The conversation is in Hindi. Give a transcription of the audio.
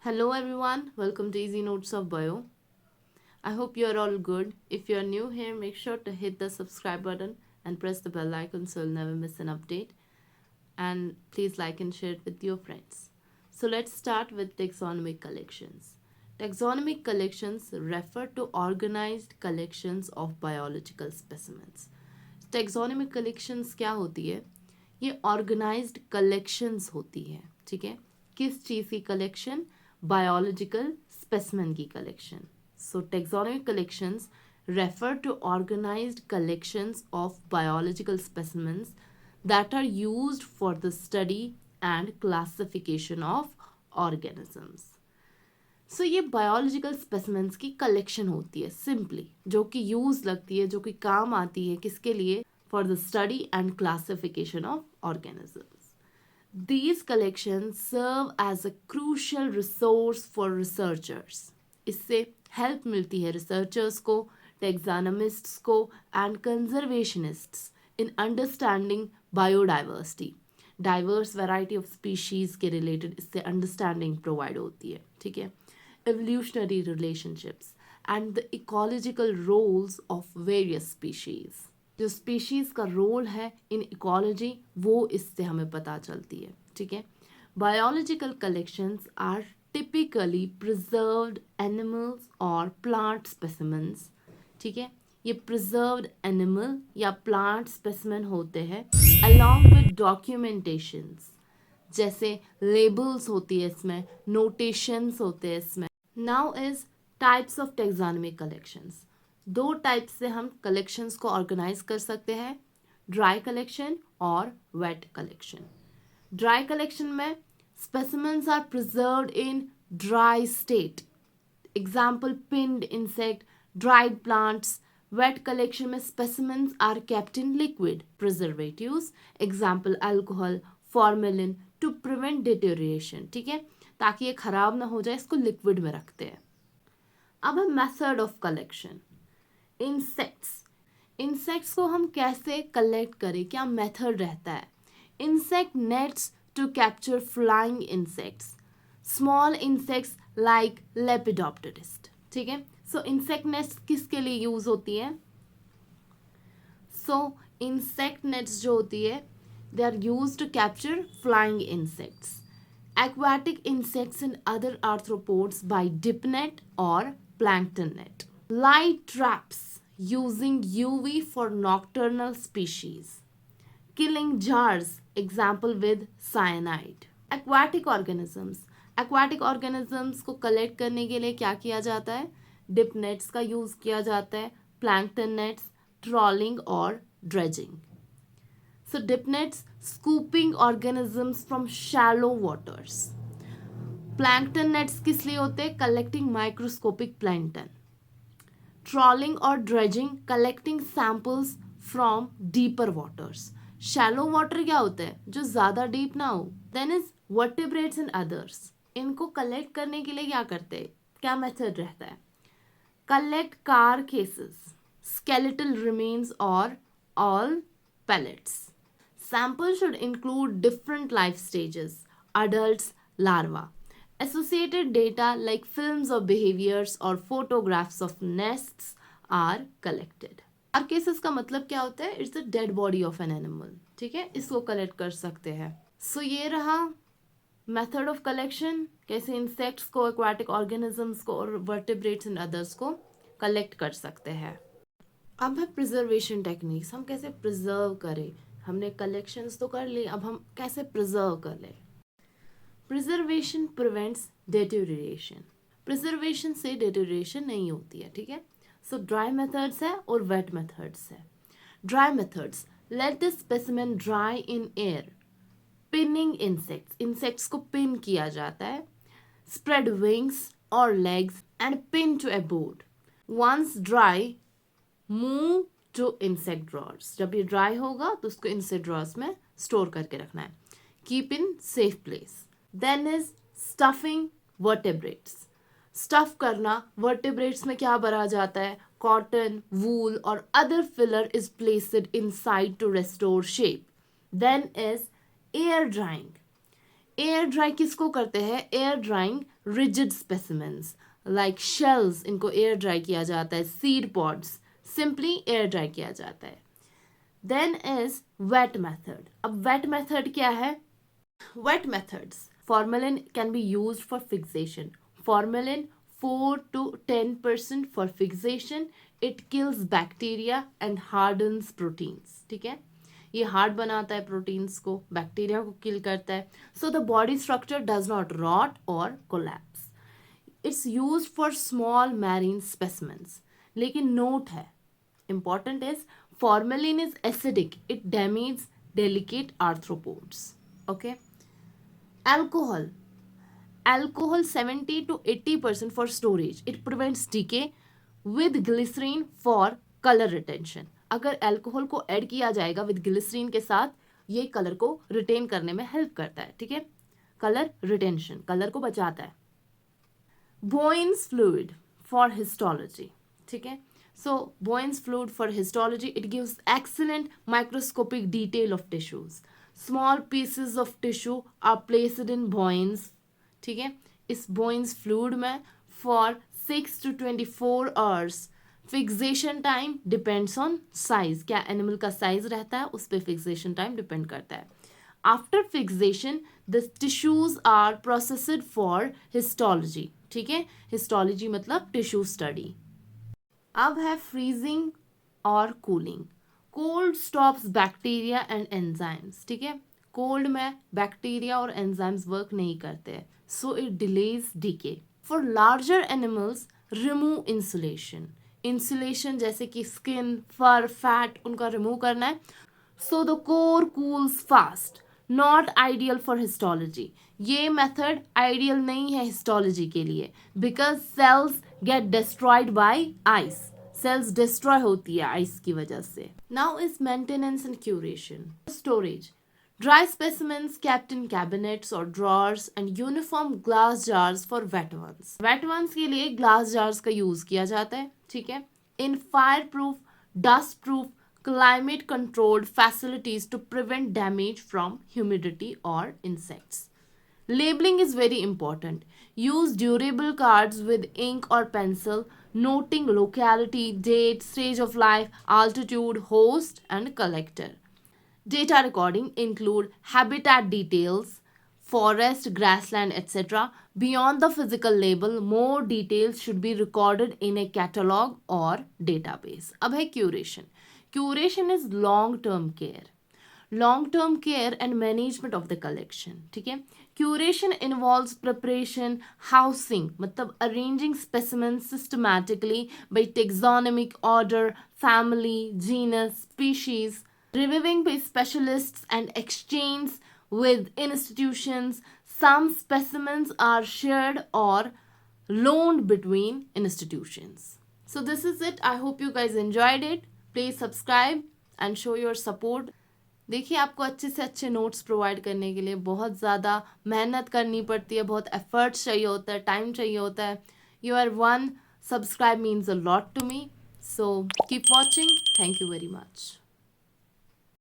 Hello everyone, welcome to Easy Notes of Bio. I hope you're all good. If you're new here, make sure to hit the subscribe button and press the bell icon so you'll never miss an update. And please like and share it with your friends. So let's start with taxonomic collections. Taxonomic collections refer to organized collections of biological specimens. Taxonomic collections क्या होती है? ये ऑर्गेनाइज्ड कलेक्शंस होती है. ठीक है, किस चीज़ की कलेक्शन? बायोलॉजिकल स्पेसिमेन की collection. So taxonomic collections refer to organized collections of biological specimens that are used for the study and classification of organisms. सो ये बायोलॉजिकल स्पेसिमेंट्स की कलेक्शन होती है सिंपली, जो कि यूज लगती है, जो कि काम आती है किसके लिए? For the study and classification of organisms. These collections serve as a crucial resource for researchers. इससे हेल्प मिलती है रिसर्चर्स को, टेक्सानमिस्ट्स को and conservationists in understanding biodiversity. Diverse variety of species के रिलेटेड इससे अंडरस्टैंडिंग प्रोवाइड होती है. ठीक है, evolutionary relationships and the ecological roles of various species. जो स्पीशीज का रोल है इन इकोलॉजी वो इससे हमें पता चलती है. ठीक है, biological collections are typically preserved animals और प्लांट स्पेसिमेंस. ठीक है, ये प्रिजर्व्ड एनिमल या प्लांट स्पेसिमेन होते हैं अलॉन्ग विद डॉक्यूमेंटेशंस, जैसे लेबल्स होती है इसमें, नोटेशंस होते हैं इसमें. Now is types of taxonomic collections. दो टाइप से हम कलेक्शंस को ऑर्गेनाइज कर सकते हैं, ड्राई कलेक्शन और वेट कलेक्शन. ड्राई कलेक्शन में specimens are preserved in dry state, example pinned insect, dried plants. Wait collection में specimens are kept in liquid preservatives, example alcohol, formalin, to prevent deterioration. ठीक है, ताकि ये खराब ना हो जाए इसको लिक्विड में रखते हैं. अब है मेथड ऑफ कलेक्शन. इंसेक्ट्स को हम कैसे कलेक्ट करें, क्या मेथड रहता है? Insect nets to capture flying insects, small insects like lepidopterist. ठीक है, सो इंसेक्ट नेट्स किसके लिए यूज होती है? सो इंसेक्ट नेट्स जो होती है they are used to capture flying insects, aquatic insects and other arthropods by dip net or plankton net. Light traps using UV for nocturnal species. Killing jars, example with cyanide. Aquatic organisms. Aquatic organisms को कलेक्ट करने के लिए क्या किया जाता है? डिप नेट्स का यूज़ किया जाता है, प्लैंकटन नेट्स, ट्रॉलिंग और dredging. So dip nets, scooping organisms from shallow waters. Plankton nets किस लिए होते हैं? Collecting microscopic plankton. Trawling or dredging, collecting samples from deeper waters. Shallow water क्या होता है? जो ज़्यादा deep ना हो. Then is vertebrates and others. इनको collect करने के लिए क्या करते हैं? क्या method रहता है? Collect carcasses, skeletal remains or all pellets. Samples should include different life stages, adults, larvae. Associated data like films of behaviors or photographs of nests are collected. Carcasses का मतलब क्या होता है? It's the dead body of an animal. ठीक है, इसको कलेक्ट कर सकते हैं. सो ये रहा मेथड ऑफ कलेक्शन, कैसे इंसेक्ट्स को, एक्वाटिक ऑर्गेनिजम्स को और वर्टिब्रेट्स एंड अदर्स को कलेक्ट कर सकते हैं. अब है प्रिजर्वेशन टेक्निक्स. हम कैसे प्रिजर्व करें? हमने कलेक्शंस तो कर ली, अब हम कैसे प्रिजर्व कर लें? Preservation prevents deterioration. प्रिजर्वेशन से डेटोरिएशन नहीं होती है. ठीक है, सो ड्राई मेथड्स है और वेट मेथड्स है. Dry methods, let the specimen dry in air. Pinning insects, insects को पिन किया जाता है. स्प्रेड विंग्स और legs and pin to a board. Once dry, move to insect drawers. जब ये ड्राई होगा तो उसको इंसेक्ट ड्रॉर्स में स्टोर करके रखना है. Keep in safe place. Then is stuffing vertebrates. Stuff करना, वर्टेब्रेट्स में क्या भरा जाता है? कॉटन, वूल और other filler is placed inside to restore shape. Then is air drying. Air dry किसको करते हैं? Air drying rigid specimens like shells, इनको एयर ड्राई किया जाता है. Seed pods simply air dry किया जाता है. Then is wet method. अब वेट मेथड क्या है? Wait methods, formalin can be used for fixation. Formalin 4 to 10% for fixation. It kills bacteria and hardens proteins. ठीक है, ये हार्ड बनाता है प्रोटीन्स को, बैक्टीरिया को किल करता है. So the body structure does not rot और collapse. It's use for small marine specimens. लेकिन नोट है, important is formalin is acidic, it damage delicate arthropods. Okay. Alcohol. Alcohol 70 to 80% for storage. It prevents decay with glycerin for color retention. अगर अल्कोहल को ऐड किया जाएगा विद ग्लिसरीन के साथ, ये कलर को रिटेन करने में हेल्प करता है. ठीक है, कलर रिटेंशन, कलर को बचाता है. Bowen's fluid for histology. ठीक है, so Bowen's fluid for histology, it gives excellent microscopic detail of tissues. Small pieces of tissue are placed in Bowen's. ठीक है, इस Bowen's fluid में for 6 to 24 hours. Fixation time depends on size. क्या एनिमल का साइज रहता है उस पर फिक्सेशन टाइम डिपेंड करता है. After fixation, the tissues are processed for histology. ठीक है, histology मतलब टिश्यू स्टडी. अब है freezing और cooling. Cold stops bacteria and enzymes. ठीक है, कोल्ड में बैक्टीरिया और एंजाइम्स वर्क नहीं करते हैं, so it delays decay. For larger animals remove insulation. Insulation जैसे कि स्किन, फर, फैट, उनका रिमूव करना है. So the core cools fast. Not ideal for histology. ये मेथड आइडियल नहीं है हिस्टोलॉजी के लिए, because cells get destroyed by ice. Cells destroy होती है आइस की वजह से. Now is maintenance and curation. Storage. Dry specimens kept in cabinets or drawers and uniform glass jars for wet ones. Wet ones के लिए glass jars का यूज किया जाता है. ठीक है, in fireproof, dustproof, climate controlled facilities to prevent damage from humidity or insects. Labeling is very important. Use durable cards with ink or pencil, noting locality, date, stage of life, altitude, host, and collector. Data recording include habitat details, forest, grassland, etc. Beyond the physical label, more details should be recorded in a catalog or database. अब है curation. Curation is long-term care. Long-term care and management of the collection. ठीक है, curation involves preparation, housing, मतलब arranging specimens systematically by taxonomic order, family, genus, species, reviewing by specialists and exchange with institutions. Some specimens are shared or loaned between institutions. So this is it. I hope you guys enjoyed it. Please subscribe and show your support. देखिए, आपको अच्छे से अच्छे नोट्स प्रोवाइड करने के लिए बहुत ज़्यादा मेहनत करनी पड़ती है, बहुत एफर्ट्स चाहिए होता है, टाइम चाहिए होता है. Your one subscribe means a lot to me. So keep watching. Thank you very much.